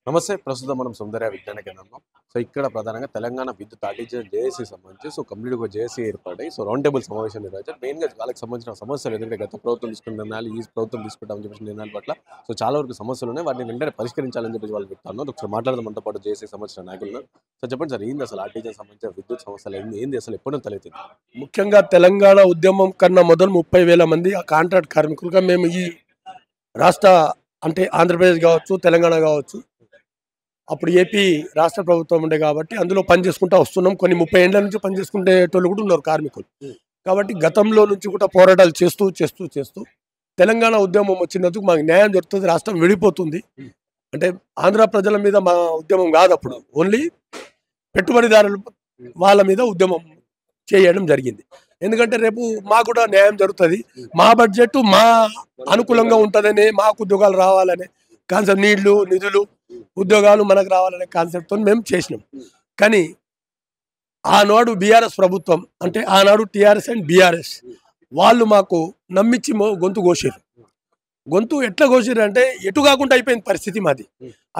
నమస్తే. ప్రస్తుతం మనం సౌందర్య విజ్ఞాన కేంద్రంలో. సో, ఇక్కడ ప్రధానంగా తెలంగాణ విద్యుత్ ఆర్టీజన్ జేఏసీకి సంబంధించి కంప్లీట్‌గా జేఏసీ ఏర్పడ్డాయి. రౌండ్ టేబుల్ సమావేశం నిర్వహించారు. మెయిన్‌గా వాళ్ళకి సంబంధించిన సమస్యలు ఎందుకంటే గత ప్రభుత్వం తీసుకున్న నిర్ణయాలు, ఈ ప్రభుత్వం తీసుకుంటామని చెప్పేసి నిర్ణయాల పట్ల చాలా వరకు సమస్యలున్నాయి. వాటిని వెంటనే పరిష్కరించాలని చెప్పేసి వాళ్ళు చెప్తున్నారు. ఒకసారి మాట్లాడదాం మనతో పాటు జేఏసీకి సంబంధించిన నాయకులున్నారు. చెప్పండి సార్, ఏంది అసలు ఆర్టీజన్ సంబంధించిన విద్యుత్ సమస్యలు ఏంది అసలు ఎప్పటి నుంచి తలెత్తింది? ముఖ్యంగా తెలంగాణ ఉద్యమం కన్నా మొదలు 30,000 మంది ఆ కాంట్రాక్ట్ కార్మికులుగా మేము ఈ రాష్ట్ర అంటే ఆంధ్రప్రదేశ్ కావచ్చు, తెలంగాణ కావచ్చు, అప్పుడు ఏపీ రాష్ట్ర ప్రభుత్వం ఉండే కాబట్టి అందులో పనిచేసుకుంటూ వస్తున్నాం. కొన్ని 30 ఏళ్ల నుంచి పనిచేసుకునేటోళ్ళు కూడా ఉన్నారు కార్మికులు. కాబట్టి గతంలో నుంచి కూడా పోరాటాలు చేస్తూ చేస్తూ చేస్తూ తెలంగాణ ఉద్యమం వచ్చినందుకు మాకు న్యాయం జరుగుతుంది. రాష్ట్రం విడిపోతుంది. అంటే ఆంధ్ర ప్రజల మీద మా ఉద్యమం కాదు, అప్పుడు ఓన్లీ పెట్టుబడిదారులు వాళ్ళ మీద ఉద్యమం చేయడం జరిగింది. ఎందుకంటే రేపు మాకు కూడా న్యాయం జరుగుతుంది, మా బడ్జెట్ మా అనుకూలంగా ఉంటుందని, మాకు ఉద్యోగాలు రావాలనే కాన్సెప్ట్, నీళ్లు నిధులు ఉద్యోగాలు మనకు రావాలనే కాన్సెప్ట్తో మేము చేసినాం. కానీ ఆనాడు బీఆర్ఎస్ ప్రభుత్వం, అంటే ఆనాడు టీఆర్ఎస్ అండ్ బీఆర్ఎస్ వాళ్ళు మాకు నమ్మించి గొంతు కోసారు. గొంతు ఎట్లా కోసారు అంటే ఎటు కాకుండా అయిపోయింది పరిస్థితి మాది.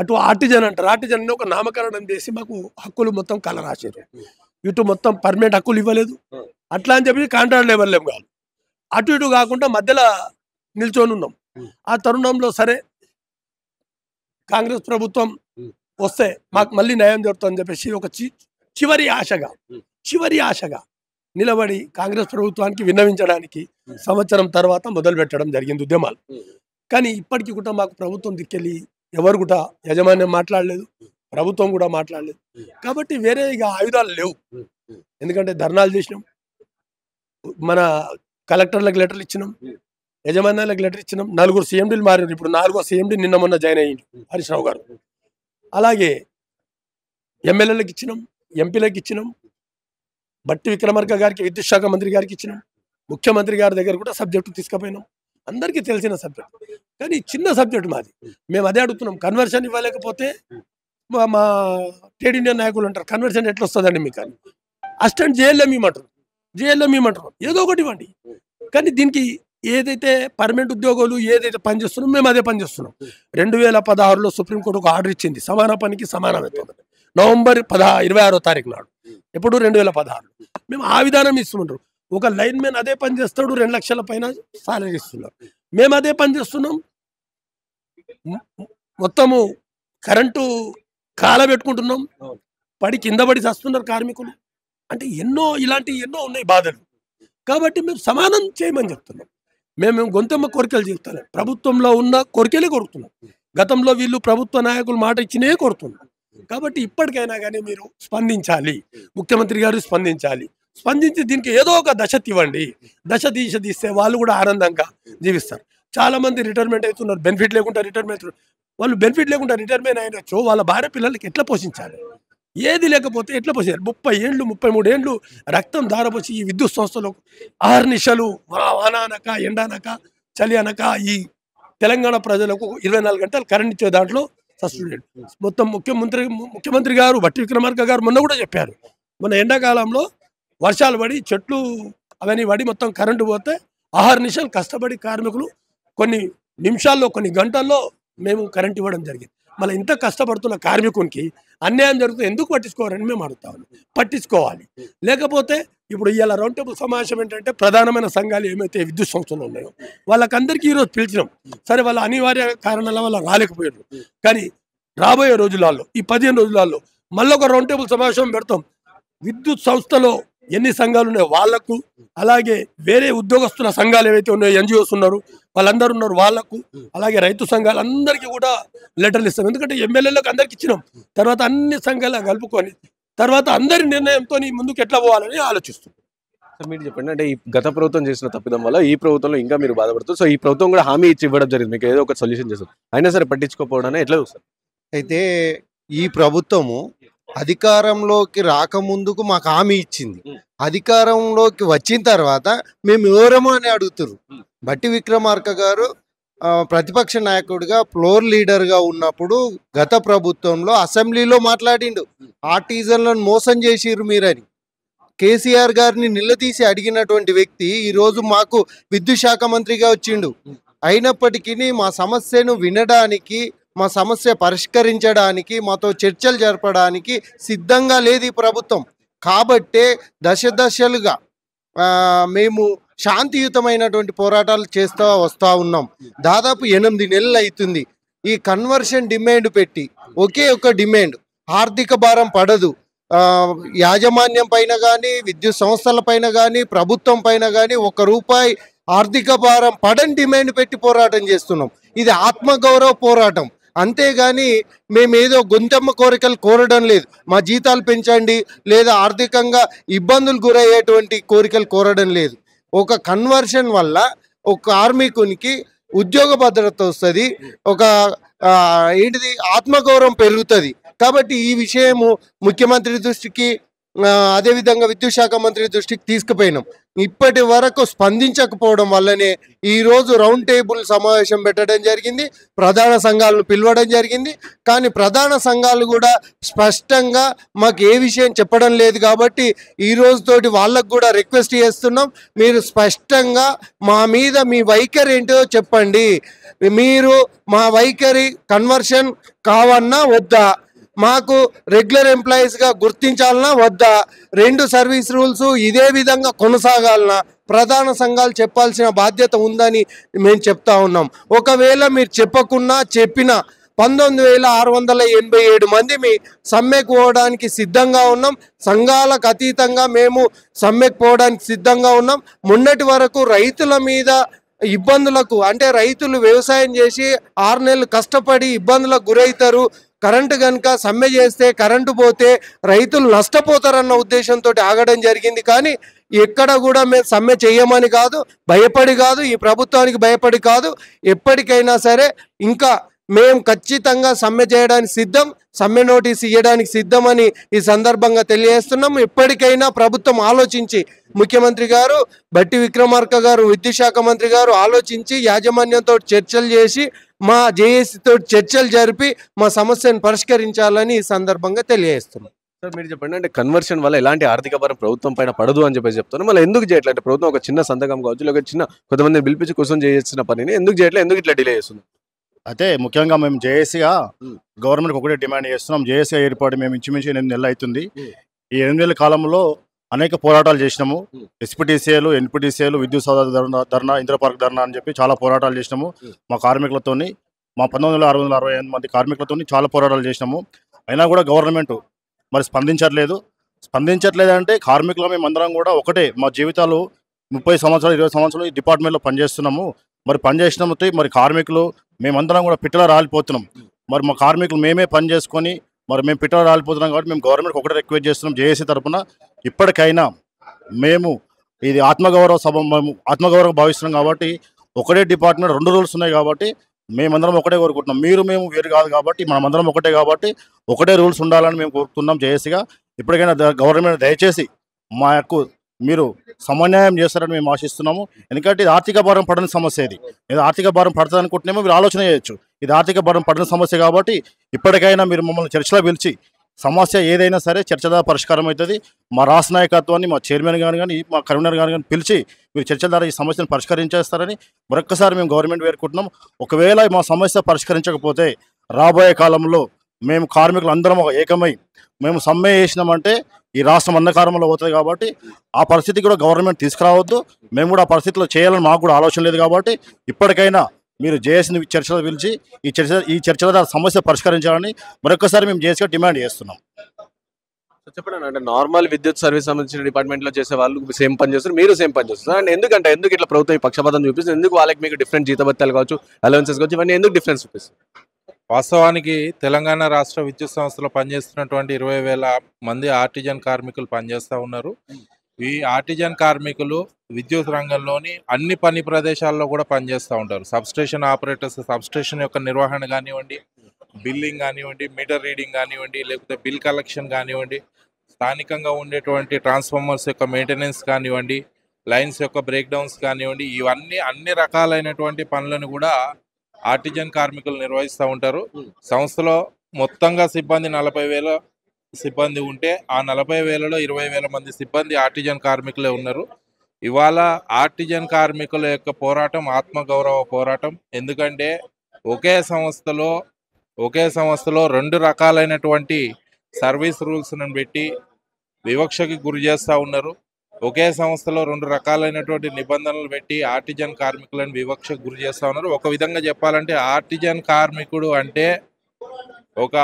అటు ఆర్టిజన్ అంటారు, ఆర్టిజన్ ఒక నామకరణం చేసి మాకు హక్కులు మొత్తం కలరాశారు. ఇటు మొత్తం పర్మనెంట్ హక్కులు ఇవ్వలేదు. అట్లా అని చెప్పి కాంట్రాక్ట్ లెవెల్లేం కాదు, అటు ఇటు కాకుండా మధ్యలో నిల్చొని ఉన్నాం. ఆ తరుణంలో సరే కాంగ్రెస్ ప్రభుత్వం వస్తే మాకు మళ్ళీ న్యాయం జరుగుతుందని చెప్పేసి ఒక చివరి ఆశగా నిలబడి కాంగ్రెస్ ప్రభుత్వానికి విన్నవించడానికి సంవత్సరం తర్వాత మొదలు పెట్టడం జరిగింది ఉద్యమాలు. కానీ ఇప్పటికీ కూడా మాకు ప్రభుత్వం దిక్కెళ్ళి ఎవరు కూడా యాజమాన్యం మాట్లాడలేదు, ప్రభుత్వం కూడా మాట్లాడలేదు. కాబట్టి వేరే ఇక ఆయుధాలు లేవు. ఎందుకంటే ధర్నాలు చేసినాం, మన కలెక్టర్లకు లెటర్లు ఇచ్చినాం, యజమాన్యాలకు లెటర్ ఇచ్చినాం. 4 సీఎండీలు మారారు. ఇప్పుడు 4వ సీఎండీ నిన్న మొన్న జాయిన్ అయ్యింది హరీష్ రావు గారు. అలాగే ఎమ్మెల్యేలకు ఇచ్చినాం, ఎంపీలకు ఇచ్చినాం, బట్టి విక్రమార్క గారికి, విద్యుత్ శాఖ మంత్రి గారికి ఇచ్చినాం, ముఖ్యమంత్రి గారి దగ్గర కూడా సబ్జెక్టు తీసుకుపోయినాం. అందరికీ తెలిసిన సబ్జెక్ట్. కానీ చిన్న సబ్జెక్ట్ మాది. మేము అదే అడుగుతున్నాం, కన్వర్షన్ ఇవ్వలేకపోతే మా ట్రేడ్ యూనియన్ నాయకులు అంటారు, కన్వర్షన్ ఎట్లా వస్తుందండి మీకు అని. అసిస్టెంట్ జేఎల్ఎం ఇవ్వమంటారు, ఏదో ఒకటి ఇవ్వండి. కానీ దీనికి ఏదైతే పర్మనెంట్ ఉద్యోగులు ఏదైతే పనిచేస్తున్నాం మేము అదే పనిచేస్తున్నాం. 2016లో సుప్రీంకోర్టు ఒక ఆర్డర్ ఇచ్చింది, సమాన పనికి సమాన వేతనం. నవంబర్ 26వ తారీఖు నాడు, ఎప్పుడు 2016. మేము ఆ విధానం ఇస్తున్నాం. ఒక లైన్ మ్యాన్ అదే పని చేస్తాడు, 2 లక్షల పైన సాలరీ ఇస్తున్నారు. మేము అదే పని చేస్తున్నాం. మొత్తము కరెంటు కాలబెట్టుకుంటున్నాం, పడి కింద పడి చేస్తున్నారు కార్మికులు. అంటే ఇలాంటి ఎన్నో ఉన్నాయి బాధలు. కాబట్టి మేము సమానం చేయమని చెప్తున్నాం. మేము గొంతెమ్మ కోరికలు చెప్తాం, ప్రభుత్వంలో ఉన్న కోరికలే కోరుతున్నాం. గతంలో వీళ్ళు ప్రభుత్వ నాయకులు మాట ఇచ్చినే కోరుతున్నాం. కాబట్టి ఇప్పటికైనా కానీ మీరు స్పందించాలి, ముఖ్యమంత్రి గారు స్పందించి దీనికి ఏదో ఒక దశ తీస్తే వాళ్ళు కూడా ఆనందంగా జీవిస్తారు. చాలా మంది రిటైర్మెంట్ అవుతున్నారు, బెనిఫిట్ లేకుండా రిటైర్మెంట్. వాళ్ళు బెనిఫిట్ లేకుండా రిటైర్మెంట్ అయినచ్చు వాళ్ళ భార్య పిల్లలకి ఎట్లా పోషించాలి? ఏది లేకపోతే ఎట్లా పోసారు? 30 ఏళ్ళు 33 ఏళ్ళు రక్తం దారపోసి ఈ విద్యుత్ సంస్థలో ఆహర్నిశలు వాన అనక ఎండ అనక చలి అనక ఈ తెలంగాణ ప్రజలకు 24 గంటలు కరెంట్ ఇచ్చే దాంట్లో సబ్స్టిట్యూట్. మొత్తం ముఖ్యమంత్రి గారు బట్టి విక్రమార్క గారు మొన్న కూడా చెప్పారు, మొన్న ఎండాకాలంలో వర్షాలు పడి చెట్లు అవన్నీ పడి మొత్తం కరెంటు పోతే ఆహర్నిశలు కష్టపడి కార్మికులు కొన్ని నిమిషాల్లో కొన్ని గంటల్లో మేము కరెంట్ ఇవ్వడం జరిగింది. మళ్ళీ ఇంత కష్టపడుతున్న కార్మికునికి అన్యాయం జరుగుతుంది, ఎందుకు పట్టించుకోవాలని మేము అడుగుతాము. పట్టించుకోవాలి. లేకపోతే ఇప్పుడు ఇవాళ రౌండ్ టేబుల్ సమావేశం ఏంటంటే ప్రధానమైన సంఘాలు ఏమైతే విద్యుత్ సంస్థలు ఉన్నాయో వాళ్ళకందరికీ ఈరోజు పిలిచినాం. సరే, వాళ్ళ అనివార్య కారణాల వల్ల రాలేకపోయారు. కానీ రాబోయే రోజులలో ఈ 15 రోజులలో మళ్ళీ ఒక రౌండ్ టేబుల్ సమావేశం పెడతాం. విద్యుత్ సంస్థలో ఎన్ని సంఘాలు ఉన్నాయో వాళ్లకు, అలాగే వేరే ఉద్యోగస్తుల సంఘాలు ఏవైతే ఉన్నాయో ఎన్జిఓస్ ఉన్నారు వాళ్ళందరూ ఉన్నారు వాళ్ళకు, అలాగే రైతు సంఘాలందరికీ కూడా లెటర్లు ఇస్తాం. ఎందుకంటే ఎమ్మెల్యేలకు అందరికి ఇచ్చినాం. తర్వాత అన్ని సంఘాలు కలుపుకొని తర్వాత అందరి నిర్ణయంతో ముందుకు ఎట్లా పోవాలని ఆలోచిస్తున్నాం. సార్, మీరు చెప్పండి, అంటే ఈ గత ప్రభుత్వం చేసిన తప్పిదం వల్ల ఈ ప్రభుత్వంలో ఇంకా మీరు బాధపడుతుంది. ఈ ప్రభుత్వం కూడా హామీ ఇచ్చి ఇవ్వడం జరిగింది, మీకు ఏదో ఒక సొల్యూషన్ చేస్తారు, అయినా సరే పట్టించుకోకపోవడం ఎట్లా చూస్తారు? అయితే ఈ ప్రభుత్వము అధికారంలోకి రాకముందుకు మాకు హామీ ఇచ్చింది. అధికారంలోకి వచ్చిన తర్వాత మేము ఎవరమో అని అడుగుతారు. బట్టి విక్రమార్క గారు ప్రతిపక్ష నాయకుడిగా ఫ్లోర్ లీడర్గా ఉన్నప్పుడు గత ప్రభుత్వంలో అసెంబ్లీలో మాట్లాడిండు, ఆర్టిజన్లను మోసం చేసిర్రు మీరని. కేసీఆర్ గారిని నిలదీసి అడిగినటువంటి వ్యక్తి ఈరోజు మాకు విద్యుత్ శాఖ మంత్రిగా వచ్చిండు. అయినప్పటికీ మా సమస్యను వినడానికి మా సమస్య పరిష్కరించడానికి, మాతో చర్చలు జరపడానికి సిద్ధంగా లేదు ఈ ప్రభుత్వం. కాబట్టే దశలుగా మేము శాంతియుతమైనటువంటి పోరాటాలు చేస్తూ వస్తూ ఉన్నాం. దాదాపు 8 నెలలు అవుతుంది. ఈ కన్వర్షన్ డిమాండ్ పెట్టి ఒకే ఒక డిమాండ్, ఆర్థిక భారం పడదు. యాజమాన్యం పైన కానీ, విద్యుత్ సంస్థల పైన కానీ, ప్రభుత్వం పైన కానీ ₹1 ఆర్థిక భారం పడని డిమాండ్ పెట్టి పోరాటం చేస్తున్నాం. ఇది ఆత్మగౌరవ పోరాటం. అంతేగాని మేమేదో గొంతెమ్మ కోరికలు కోరడం లేదు. మా జీతాలు పెంచండి లేదా ఆర్థికంగా ఇబ్బందులు గురయ్యేటువంటి కోరికలు కోరడం లేదు. ఒక కన్వర్షన్ వల్ల ఒక కార్మికునికి ఉద్యోగ భద్రత వస్తుంది, ఒక ఏంటిది ఆత్మగౌరవం పెరుగుతుంది. కాబట్టి ఈ విషయము ముఖ్యమంత్రి దృష్టికి, అదేవిధంగా విద్యుత్ శాఖ మంత్రి దృష్టికి తీసుకుపోయినాం. ఇప్పటి వరకు స్పందించకపోవడం వల్లనే ఈరోజు రౌండ్ టేబుల్ సమావేశం పెట్టడం జరిగింది, ప్రధాన సంఘాలను పిలవడం జరిగింది. కానీ ప్రధాన సంఘాలు కూడా స్పష్టంగా మాకు ఏ విషయం చెప్పడం లేదు. కాబట్టి ఈ రోజుతోటి వాళ్ళకు కూడా రిక్వెస్ట్ చేస్తున్నాం, మీరు స్పష్టంగా మా మీద మీ వైఖరి ఏంటో చెప్పండి. మీరు మా వైఖరి కన్వర్షన్ కావన్నా వద్దా, మాకు రెగ్యులర్ ఎంప్లాయీస్గా గుర్తించాలన్నా వద్దా, 2 సర్వీస్ రూల్స్ ఇదే విధంగా కొనసాగాలన్నా ప్రధాన సంఘాలు చెప్పాల్సిన బాధ్యత ఉందని మేము చెప్తా ఉన్నాం. ఒకవేళ మీరు చెప్పకున్నా చెప్పినా 19,687 మంది మీ సమ్మెకు పోవడానికి సిద్ధంగా ఉన్నాం. సంఘాలకు అతీతంగా మేము సమ్మెకు పోవడానికి సిద్ధంగా ఉన్నాం. మొన్నటి వరకు రైతుల మీద ఇబ్బందులకు, అంటే రైతులు వ్యవసాయం చేసి 6 నెలలు కష్టపడి ఇబ్బందులకు గురవుతారు, కరెంటు కనుక సమ్మె చేస్తే కరెంటు పోతే రైతులు నష్టపోతారన్న ఉద్దేశంతో ఆగడం జరిగింది. కానీ ఎక్కడ కూడా మేము సమ్మె చేయమని కాదు, భయపడి కాదు, ఈ ప్రభుత్వానికి భయపడి కాదు, ఎప్పటికైనా సరే ఇంకా మేము ఖచ్చితంగా సమ్మె చేయడానికి సిద్ధం, సమ్మె నోటీస్ ఇవ్వడానికి సిద్ధమని ఈ సందర్భంగా తెలియజేస్తున్నాం. ఎప్పటికైనా ప్రభుత్వం ఆలోచించి, ముఖ్యమంత్రి గారు బట్టి విక్రమార్క గారు, విద్యుత్ శాఖ మంత్రి గారు ఆలోచించి యాజమాన్యంతో చర్చలు చేసి మా జేఏసీతో చర్చలు జరిపి మా సమస్యను పరిష్కరించాలని ఈ సందర్భంగా తెలియజేస్తున్నాం. సార్ మీరు చెప్పండి, అంటే కన్వర్షన్ వల్ల ఎలాంటి ఆర్థిక భారం ప్రభుత్వం పైన పడదు అని చెప్పేసి చెప్తాను. మళ్ళీ ఎందుకు చేయట్లేదు? అంటే ప్రభుత్వం ఒక చిన్న సంతకం కావచ్చు, లేక చిన్న కొంతమంది పిలిపించి కూర్చొని చేయాల్సిన పనిని ఎందుకు చేయట్లేదు, ఎందుకు ఇట్లా డిలే చేస్తుంది? అయితే ముఖ్యంగా మేము జేఏసీగా గవర్నమెంట్కి ఒకటే డిమాండ్ చేస్తున్నాం. జేఏసీగా ఏర్పాటు మేము ఇంచుమించు 8 నెలలు అవుతుంది. ఈ 8 నెలల కాలంలో అనేక పోరాటాలు చేసినాము. ఎస్పీటీసీఏలు, ఎన్పీటీసీఏలు, విద్యుత్ సౌద ధర్నా, ఇందిరా పార్క్ ధర్నా అని చెప్పి చాలా పోరాటాలు చేసినాము. మా కార్మికులతోని, మా 19,668 మంది కార్మికులతోని చాలా పోరాటాలు చేసినాము. అయినా కూడా గవర్నమెంట్ మరి స్పందించట్లేదంటే కార్మికులు మేమందరం కూడా ఒకటే, మా జీవితాలు 30 సంవత్సరాలు 20 సంవత్సరాలు ఈ డిపార్ట్మెంట్లో పనిచేస్తున్నాము. మరి పనిచేసినప్పుడు మరి కార్మికులు మేమందరం కూడా పిట్టలా రాలిపోతున్నాం. మరి మా కార్మికులు మేమే పని చేసుకొని మరి మేము పిట్టలా రాలిపోతున్నాం. కాబట్టి మేము గవర్నమెంట్కి ఒకటే రిక్వెస్ట్ చేస్తున్నాం జేఏసీ తరఫున, ఇప్పటికైనా మేము ఇది ఆత్మగౌరవం భావిస్తున్నాం. కాబట్టి ఒకటే డిపార్ట్మెంట్ 2 రూల్స్ ఉన్నాయి. కాబట్టి మేమందరం ఒకటే కోరుకుంటున్నాం. మేము వేరు కాదు కాబట్టి మనమందరం ఒకటే, కాబట్టి ఒకటే రూల్స్ ఉండాలని మేము కోరుతున్నాం జేఏసీగా. ఇప్పటికైనా గవర్నమెంట్ దయచేసి మా యొక్క మీరు సమన్వయం చేస్తారని మేము ఆశిస్తున్నాము. ఎందుకంటే ఇది ఆర్థిక భారం పడని సమస్య. ఇది ఆర్థిక భారం పడుతుంది అనుకుంటున్నామో మీరు ఆలోచన చేయొచ్చు. ఇది ఆర్థిక భారం పడని సమస్య కాబట్టి ఇప్పటికైనా మీరు మమ్మల్ని చర్చలో పిలిచి సమస్య ఏదైనా సరే చర్చ ద్వారా పరిష్కారం అవుతుంది. మా రాష్ట్ర నాయకత్వాన్ని, మా చైర్మన్ గారు కానీ, మా కన్వీనర్ గారు కానీ పిలిచి మీరు చర్చల ద్వారా ఈ సమస్యను పరిష్కరించేస్తారని మరొక్కసారి మేము గవర్నమెంట్ వేడుకుంటున్నాం. ఒకవేళ మా సమస్య పరిష్కరించకపోతే రాబోయే కాలంలో మేము కార్మికులు అందరం ఏకమై మేము సమ్మె చేసినామంటే ఈ రాష్ట్రం అంధకారంలో పోతుంది. కాబట్టి ఆ పరిస్థితి కూడా గవర్నమెంట్ తీసుకురావద్దు. మేము కూడా ఆ పరిస్థితిలో చేయాలని మాకు కూడా ఆలోచన లేదు. కాబట్టి ఇప్పటికైనా మీరు జేఏసీని చర్చలు పిలిచి ఈ చర్చల ద్వారా సమస్య పరిష్కరించాలని మరొకసారి మేము జేఏసీగా డిమాండ్ చేస్తున్నాం. చెప్పండి, అంటే నార్మల్ విద్యుత్ సర్వీస్ సంబంధించిన డిపార్ట్మెంట్లో చేసే వాళ్ళు సేమ్ పని చేస్తారు, మీరు సేమ్ పని చేస్తారు. అంటే ఎందుకు ఇట్లా ప్రభుత్వం ఈ పక్షపాతం చూపిస్తుంది? ఎందుకు వాళ్ళకి మీకు డిఫరెంట్ జీతభత్యాలు కావచ్చు, అలవెన్సెస్ కావచ్చు, ఇవన్నీ ఎందుకు డిఫరెన్స్ చూపిస్తుంది? వాస్తవానికి తెలంగాణ రాష్ట్ర విద్యుత్ సంస్థలో పనిచేస్తున్నటువంటి 20,000 మంది ఆర్టిజన్ కార్మికులు పనిచేస్తూ ఉన్నారు. ఈ ఆర్టిజన్ కార్మికులు విద్యుత్ రంగంలోని అన్ని పని ప్రదేశాల్లో కూడా పనిచేస్తూ ఉంటారు. సబ్స్టేషన్ ఆపరేటర్స్, సబ్స్టేషన్ యొక్క నిర్వహణ కానివ్వండి, బిల్లింగ్ కానివ్వండి, మీటర్ రీడింగ్ కానివ్వండి, లేకపోతే బిల్ కలెక్షన్ కానివ్వండి, స్థానికంగా ఉండేటువంటి ట్రాన్స్ఫార్మర్స్ యొక్క మెయింటెనెన్స్ కానివ్వండి, లైన్స్ యొక్క బ్రేక్ డౌన్స్ కానివ్వండి, ఇవన్నీ అన్ని రకాలైనటువంటి పనులను కూడా ఆర్టిజన్ కార్మికులు నిర్వహిస్తూ ఉంటారు. సంస్థలో మొత్తంగా సిబ్బంది 40,000 సిబ్బంది ఉంటే ఆ 40,000లో 20,000 మంది సిబ్బంది ఆర్టిజన్ కార్మికులే ఉన్నారు. ఇవాళ ఆర్టిజన్ కార్మికుల యొక్క పోరాటం ఆత్మగౌరవ పోరాటం. ఎందుకంటే ఒకే సంస్థలో ఒకే సంస్థలో 2 రకాలైనటువంటి సర్వీస్ రూల్స్ను పెట్టి వివక్షకి గురి చేస్తూ ఉన్నారు. ఒకే సంస్థలో 2 రకాలైనటువంటి నిబంధనలు పెట్టి ఆర్టిజన్ కార్మికులను వివక్షకు గురి చేస్తూ ఉన్నారు. ఒక విధంగా చెప్పాలంటే ఆర్టిజన్ కార్మికుడు అంటే ఒక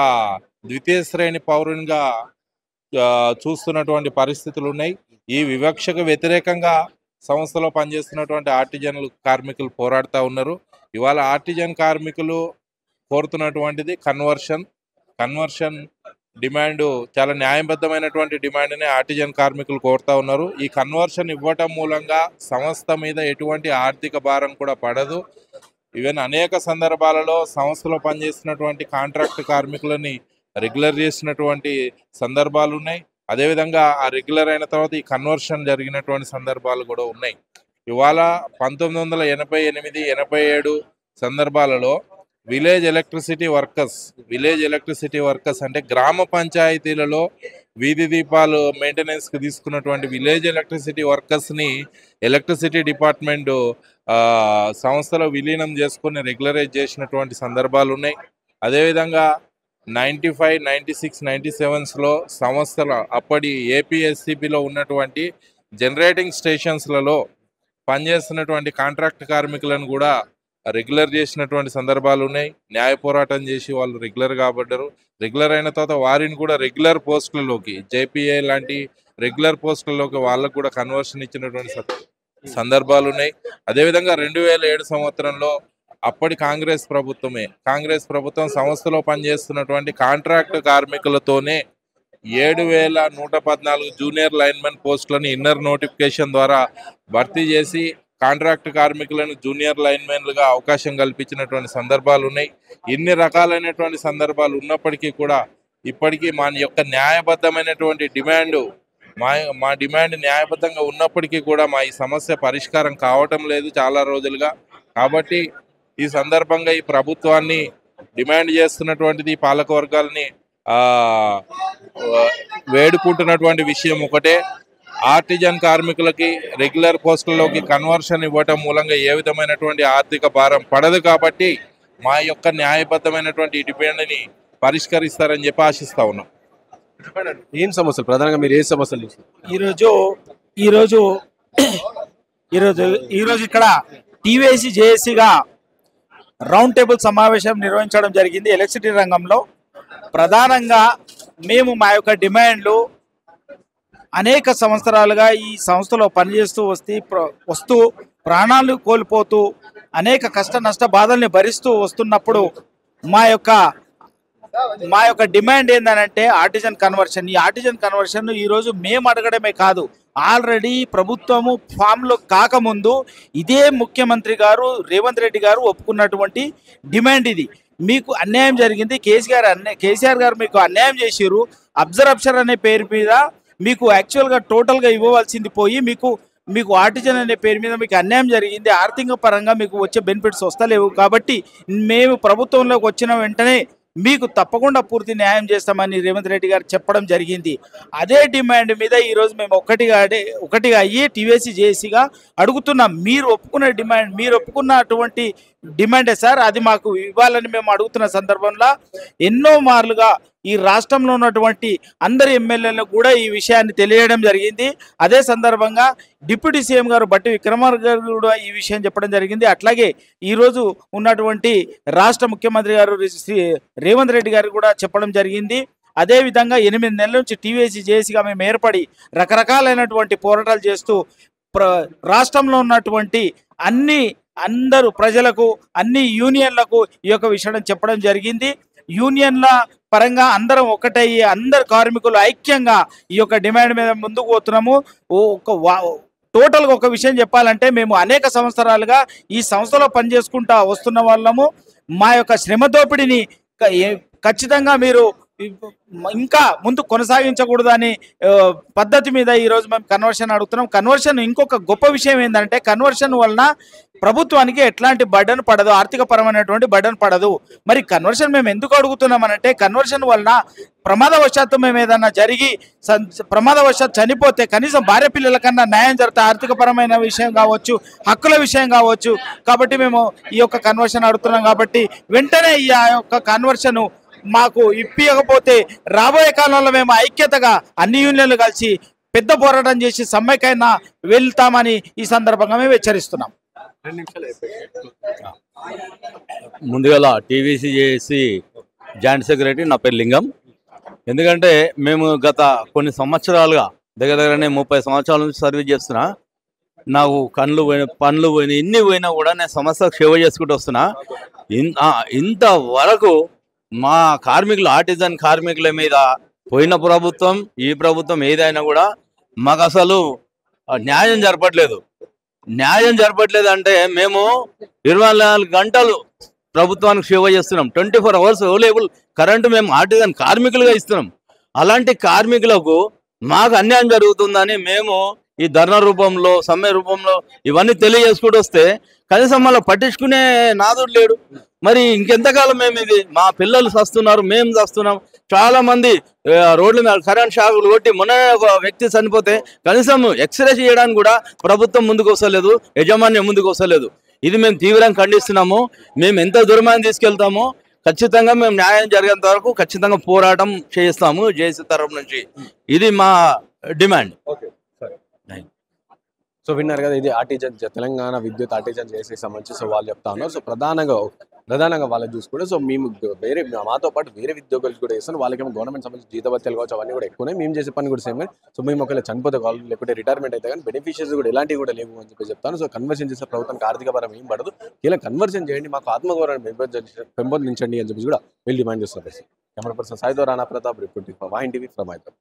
ద్వితీయ శ్రేణి పౌరునిగా చూస్తున్నటువంటి పరిస్థితులు ఉన్నాయి. ఈ వివక్షకు వ్యతిరేకంగా సంస్థలో పనిచేస్తున్నటువంటి ఆర్టిజన్ కార్మికులు పోరాడుతూ ఉన్నారు. ఇవాళ ఆర్టిజన్ కార్మికులు కోరుతున్నటువంటిది కన్వర్షన్ డిమాండ్ చాలా న్యాయబద్ధమైనటువంటి డిమాండ్ని ఆర్టిజన్ కార్మికులు కోరుతా ఉన్నారు. ఈ కన్వర్షన్ ఇవ్వటం మూలంగా సంస్థ మీద ఎటువంటి ఆర్థిక భారం కూడా పడదు. ఈవెన్ అనేక సందర్భాలలో సంస్థలో పనిచేస్తున్నటువంటి కాంట్రాక్ట్ కార్మికులని రెగ్యులర్ చేసినటువంటి సందర్భాలు ఉన్నాయి. అదేవిధంగా ఆ రెగ్యులర్ అయిన తర్వాత ఈ కన్వర్షన్ జరిగినటువంటి సందర్భాలు కూడా ఉన్నాయి. ఇవాళ 1988, 87 సందర్భాలలో విలేజ్ ఎలక్ట్రిసిటీ వర్కర్స్ అంటే గ్రామ పంచాయతీలలో వీధి దీపాలు మెయింటెనెన్స్కి తీసుకున్నటువంటి విలేజ్ ఎలక్ట్రిసిటీ వర్కర్స్ని ఎలక్ట్రిసిటీ డిపార్ట్మెంట్ సంస్థలో విలీనం చేసుకొని రెగ్యులరైజ్ చేసినటువంటి సందర్భాలు ఉన్నాయి. అదేవిధంగా 95, 96, 97లో సంస్థల అప్పటి ఏపీఎస్సిపిలో ఉన్నటువంటి జనరేటింగ్ స్టేషన్స్లలో పనిచేస్తున్నటువంటి కాంట్రాక్ట్ కార్మికులను కూడా రెగ్యులర్ చేసినటువంటి సందర్భాలు ఉన్నాయి. న్యాయ పోరాటం చేసి వాళ్ళు రెగ్యులర్ కాబడ్డారు. రెగ్యులర్ అయిన తర్వాత వారిని కూడా రెగ్యులర్ పోస్టులలోకి జేపీఏ లాంటి రెగ్యులర్ పోస్టులలోకి వాళ్ళకు కూడా కన్వర్షన్ ఇచ్చినటువంటి సందర్భాలు ఉన్నాయి. అదేవిధంగా 2007 సంవత్సరంలో అప్పటి కాంగ్రెస్ ప్రభుత్వం సంస్థలో పనిచేస్తున్నటువంటి కాంట్రాక్ట్ కార్మికులతోనే 7114 జూనియర్ లైన్మెన్ పోస్టులను ఇన్నర్ నోటిఫికేషన్ ద్వారా భర్తీ చేసి కాంట్రాక్ట్ కార్మికులను జూనియర్ లైన్మెన్లుగా అవకాశం కల్పించినటువంటి సందర్భాలు ఉన్నాయి. ఇన్ని రకాలైనటువంటి సందర్భాలు ఉన్నప్పటికీ కూడా ఇప్పటికీ మా యొక్క న్యాయబద్ధమైనటువంటి మా డిమాండ్ న్యాయబద్ధంగా ఉన్నప్పటికీ కూడా మా ఈ సమస్య పరిష్కారం కావటం లేదు చాలా రోజులుగా. కాబట్టి ఈ సందర్భంగా ఈ ప్రభుత్వాన్ని డిమాండ్ చేస్తున్నటువంటిది పాలక వర్గాలని వేడుకుంటున్నటువంటి విషయం ఒకటే, ఆర్టిజన్ కార్మికులకి రెగ్యులర్ పోస్టుల్లోకి కన్వర్షన్ ఇవ్వటం మూలంగా ఏ విధమైనటువంటి ఆర్థిక భారం పడదు. కాబట్టి మా యొక్క న్యాయబద్ధమైనటువంటి డిమాండ్ని పరిష్కరిస్తారని చెప్పి ఆశిస్తా ఉన్నాం. ఏం సమస్యలు ప్రధానంగా మీరు ఏ సమస్యలు చూస్తారు? ఈరోజు ఇక్కడ టీవీఐసీ జేఏసీగా రౌండ్ టేబుల్ సమావేశం నిర్వహించడం జరిగింది. ఎలక్ట్రిసిటీ రంగంలో ప్రధానంగా మేము మా యొక్క డిమాండ్లు అనేక సంవత్సరాలుగా ఈ సంస్థలో పనిచేస్తూ వస్తూ ప్రాణాలు కోల్పోతూ అనేక కష్ట నష్ట బాధల్ని భరిస్తూ వస్తున్నప్పుడు మా యొక్క డిమాండ్ ఏంటంటే ఆర్టిజన్ కన్వర్షన్. ఈ ఆర్టిజన్ కన్వర్షన్ ఈరోజు మేము అడగడమే కాదు, ఆల్రెడీ ప్రభుత్వము ఫామ్లో కాకముందు ఇదే ముఖ్యమంత్రి గారు రేవంత్ రెడ్డి గారు ఒప్పుకున్నటువంటి డిమాండ్ ఇది. మీకు అన్యాయం జరిగింది, కేసీఆర్ గారు మీకు అన్యాయం చేసిర్రు. అబ్జర్ప్షన్ అనే పేరు మీద మీకు యాక్చువల్గా టోటల్గా ఇవ్వవలసింది పోయి మీకు ఆర్టిజన్ అనే పేరు మీద మీకు అన్యాయం జరిగింది. ఆర్థిక పరంగా మీకు వచ్చే బెనిఫిట్స్ వస్తలేవు. కాబట్టి మేము ప్రభుత్వంలోకి వచ్చిన వెంటనే మీకు తప్పకుండా పూర్తి న్యాయం చేస్తామని రేవంత్ రెడ్డి గారు చెప్పడం జరిగింది. అదే డిమాండ్ మీద ఈరోజు మేము ఒకటిగా అయ్యి టీవీఐసీ జేఏసీగా అడుగుతున్నాం. మీరు ఒప్పుకున్నటువంటి డిమాండే సార్, అది మాకు ఇవ్వాలని మేము అడుగుతున్న సందర్భంలో ఎన్నో మార్లుగా ఈ రాష్ట్రంలో ఉన్నటువంటి అందరి ఎమ్మెల్యేలకు కూడా ఈ విషయాన్ని తెలియడం జరిగింది. అదే సందర్భంగా డిప్యూటీ సీఎం గారు బట్టి విక్రమార్క గారు కూడా ఈ విషయం చెప్పడం జరిగింది. అట్లాగే ఈరోజు ఉన్నటువంటి రాష్ట్ర ముఖ్యమంత్రి గారు రేవంత్ రెడ్డి గారు కూడా చెప్పడం జరిగింది. అదేవిధంగా 8 నెలల నుంచి టీవీఐసీ జేఏసీగా మేము ఏర్పడి రకరకాలైనటువంటి పోరాటాలు చేస్తూ రాష్ట్రంలో ఉన్నటువంటి అందరూ ప్రజలకు అన్ని యూనియన్లకు ఈ యొక్క విషయం చెప్పడం జరిగింది. యూనియన్ల పరంగా అందరం ఒకటయ్యి అందరు కార్మికులు ఐక్యంగా ఈ యొక్క డిమాండ్ మీద ముందుకు పోతున్నాము. టోటల్గా ఒక విషయం చెప్పాలంటే మేము అనేక సంవత్సరాలుగా ఈ సంస్థలో పనిచేసుకుంటా వస్తున్న వాళ్ళము. మా యొక్క శ్రమ దోపిడీని ఖచ్చితంగా మీరు ఇంకా ముందు కొనసాగించకూడదు అని పద్ధతి మీద ఈరోజు మేము కన్వర్షన్ అడుగుతున్నాం. కన్వర్షన్ ఇంకొక గొప్ప విషయం ఏంటంటే కన్వర్షన్ వలన ప్రభుత్వానికి ఎట్లాంటి బర్డన్ పడదు, ఆర్థిక పరమైనటువంటి బర్డన్ పడదు. మరి కన్వర్షన్ మేము ఎందుకు అడుగుతున్నామనంటే కన్వర్షన్ వలన ప్రమాదవశాత్తు మేము ఏదన్నా జరిగి ప్రమాదవశాత్తు చనిపోతే కనీసం భార్య పిల్లల కన్నా న్యాయం జరుగుతుంది, ఆర్థిక పరమైన విషయం కావచ్చు, హక్కుల విషయం కావచ్చు. కాబట్టి మేము ఈ యొక్క కన్వర్షన్ అడుగుతున్నాం. కాబట్టి వెంటనే ఈ యొక్క కన్వర్షన్ మాకు ఇప్పియకపోతే రాబోయే కాలంలో మేము ఐక్యతగా అన్ని యూనియన్లు కలిసి పెద్ద పోరాటం చేసి సమ్మెకైనా వెళ్తామని ఈ సందర్భంగా మేము హెచ్చరిస్తున్నాం. ముందుగా టీవీసీ చేసి జాయింట్ సెక్రటరీ, నా పేరు లింగం. ఎందుకంటే మేము గత కొన్ని సంవత్సరాలుగా దగ్గరనే 30 సంవత్సరాల నుంచి సర్వీస్ చేస్తున్నా. నాకు పనులు పోయినా ఇన్ని పోయినా కూడా నేను సంస్థకు సేవ చేసుకుంటూ వస్తున్నా. ఇంతవరకు మా కార్మికులు, ఆర్టిజన్ కార్మికుల మీద పోయిన ప్రభుత్వం ఈ ప్రభుత్వం ఏదైనా కూడా మాకు అసలు న్యాయం జరపట్లేదు. న్యాయం జరపట్లేదు అంటే మేము 24 గంటలు ప్రభుత్వానికి సేవ చేస్తున్నాం. 24 అవర్స్ అవైలబుల్ కరెంటు మేము ఆర్టిజన్ కార్మికులుగా ఇస్తున్నాం. అలాంటి కార్మికులకు మాకు అన్యాయం జరుగుతుందని మేము ఈ ధర్నా రూపంలో, సమ్మె రూపంలో ఇవన్నీ తెలియజేసుకుంటూ వస్తే కనీసం మళ్ళీ పట్టించుకునే నాదుడు లేడు. మరి ఇంకెంతకాలం మేము ఇది, మా పిల్లలు చస్తున్నారు, మేము చస్తున్నాం. చాలా మంది రోడ్ల మీద కరెంట్ షాకులు కొట్టి మొన్న ఒక వ్యక్తి చనిపోతే కనీసం ఎక్స్రే చేయడానికి కూడా ప్రభుత్వం ముందుకు వస్తలేదు, యజమాన్యం ముందుకు వస్తలేదు. ఇది మేము తీవ్రంగా ఖండిస్తున్నాము. మేము ఎంత దూరమైన తీసుకెళ్తామో ఖచ్చితంగా మేము న్యాయం జరిగేంత వరకు ఖచ్చితంగా పోరాటం చేస్తాము జేసీ తరఫు నుంచి. ఇది మా డిమాండ్. సో విన్నారు కదా, ఇది ఆర్టిజన్ తెలంగాణ విద్యుత్ ఆర్టిజన్ చేసేకి సంబంధించి సో వాళ్ళు చెప్తా ఉన్నారు. సో ప్రధానంగా వాళ్ళని చూసుకుంటే సో మేము వేరే మాతో పాటు వేరే ఉద్యోగులు కూడా చేస్తాం. వాళ్ళకేమో గవర్నమెంట్ సంబంధించి జీతభత్యాలు కావచ్చు అవన్నీ కూడా ఎక్కువనే, మేము చేసే పని కూడా సేమ్. సో మేము ఒకవేళ చనిపోతే కావాలి లేకపోతే రిటైర్మెంట్ అయితే కానీ బెనిఫిషియరీస్ కూడా ఎలాంటివి కూడా లేవు అని చెప్పి చెప్తాను. సో కన్వర్షన్ చేసే ప్రభుత్వానికి ఆర్థిక పరం ఏం పడదు, ఇలా కన్వర్షన్ చేయండి, మాకు ఆత్మగౌరవాన్ని పెంపొందించండి అని చెప్పి కూడా వీళ్ళు డిమాండ్ చేస్తారు. కెమెరా పర్సన్ సాయితో Rana Pratap reporting for Vahini TV from Hyderabad.